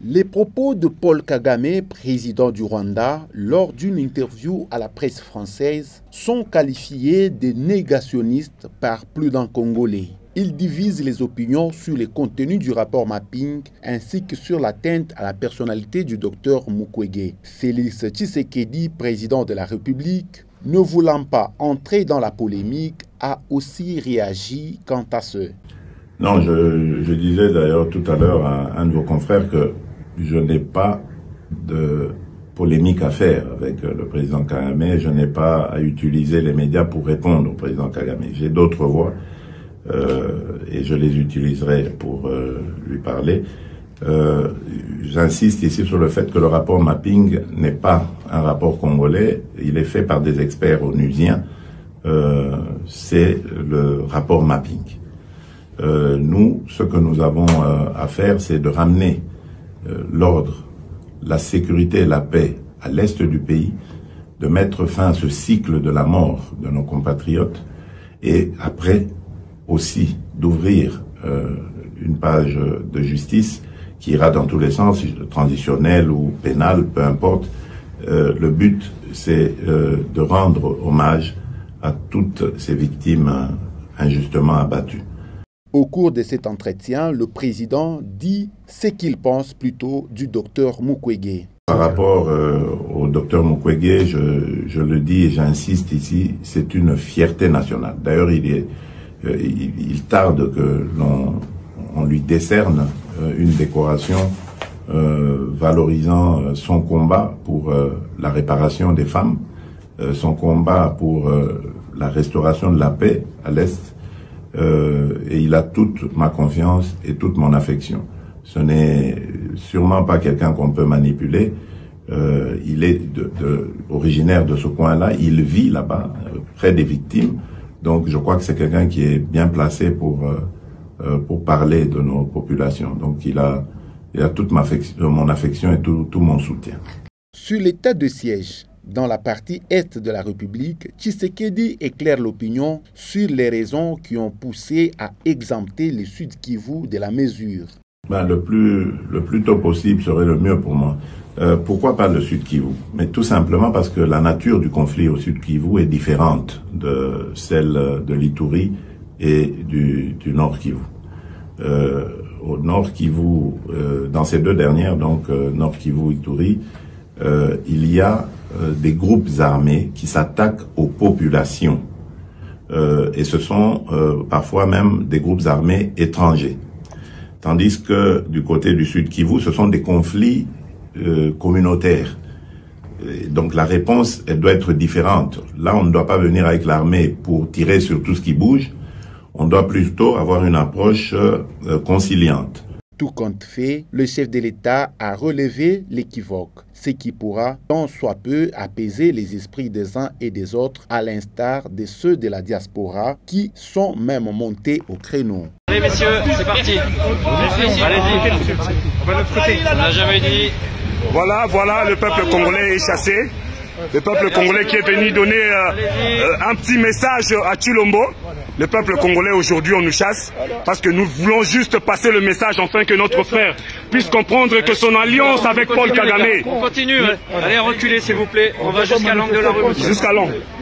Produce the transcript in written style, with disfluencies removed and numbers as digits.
Les propos de Paul Kagame, président du Rwanda, lors d'une interview à la presse française, sont qualifiés de négationnistes par plus d'un Congolais. Ils divisent les opinions sur les contenus du rapport Mapping ainsi que sur l'atteinte à la personnalité du docteur Mukwege. Félix Tshisekedi, président de la République, ne voulant pas entrer dans la polémique, a aussi réagi quant à ce. Non, je disais d'ailleurs tout à l'heure à un de vos confrères que je n'ai pas de polémique à faire avec le président Kagame. Je n'ai pas à utiliser les médias pour répondre au président Kagame. J'ai d'autres voies et je les utiliserai pour lui parler. J'insiste ici sur le fait que le rapport Mapping n'est pas un rapport congolais. Il est fait par des experts onusiens. C'est le rapport Mapping. Nous, ce que nous avons à faire, c'est de ramener l'ordre, la sécurité et la paix à l'est du pays, de mettre fin à ce cycle de la mort de nos compatriotes et après aussi d'ouvrir une page de justice qui ira dans tous les sens, transitionnel ou pénal, peu importe. Le but, c'est de rendre hommage à toutes ces victimes injustement abattues. Au cours de cet entretien, le président dit ce qu'il pense plutôt du docteur Mukwege. Par rapport au docteur Mukwege, je le dis et j'insiste ici, c'est une fierté nationale. D'ailleurs, il tarde que l'on lui décerne une décoration valorisant son combat pour la réparation des femmes, son combat pour la restauration de la paix à l'Est. Et il a toute ma confiance et toute mon affection. Ce n'est sûrement pas quelqu'un qu'on peut manipuler. Il est originaire de ce coin-là. Il vit là-bas, près des victimes. Donc je crois que c'est quelqu'un qui est bien placé pour parler de nos populations. Donc il a toute mon affection et tout mon soutien. Sur l'état de siège dans la partie est de la République, Tshisekedi éclaire l'opinion sur les raisons qui ont poussé à exempter le Sud Kivu de la mesure. Le plus tôt possible serait le mieux pour moi. Pourquoi pas le Sud Kivu? Mais tout simplement parce que la nature du conflit au Sud Kivu est différente de celle de l'Ituri et du Nord Kivu. Au Nord Kivu, dans ces deux dernières, donc Nord Kivu, Ituri, il y a des groupes armés qui s'attaquent aux populations. Et ce sont parfois même des groupes armés étrangers. Tandis que du côté du Sud Kivu, ce sont des conflits communautaires. Et donc la réponse, elle doit être différente. Là, on ne doit pas venir avec l'armée pour tirer sur tout ce qui bouge. On doit plutôt avoir une approche conciliante. Tout compte fait, le chef de l'État a relevé l'équivoque, ce qui pourra, tant soit peu, apaiser les esprits des uns et des autres, à l'instar de ceux de la diaspora qui sont même montés au créneau. Allez messieurs, c'est parti. Allez-y. On va de l'autre côté. On n'a jamais dit. Voilà, le peuple congolais est chassé. Le peuple congolais qui est venu donner un petit message à Chilombo. Le peuple congolais aujourd'hui on nous chasse parce que nous voulons juste passer le message afin que notre frère puisse comprendre que son alliance avec Paul Kagame. On continue, allez reculer s'il vous plaît, on va jusqu'à l'angle de la rue. Jusqu'à l'angle.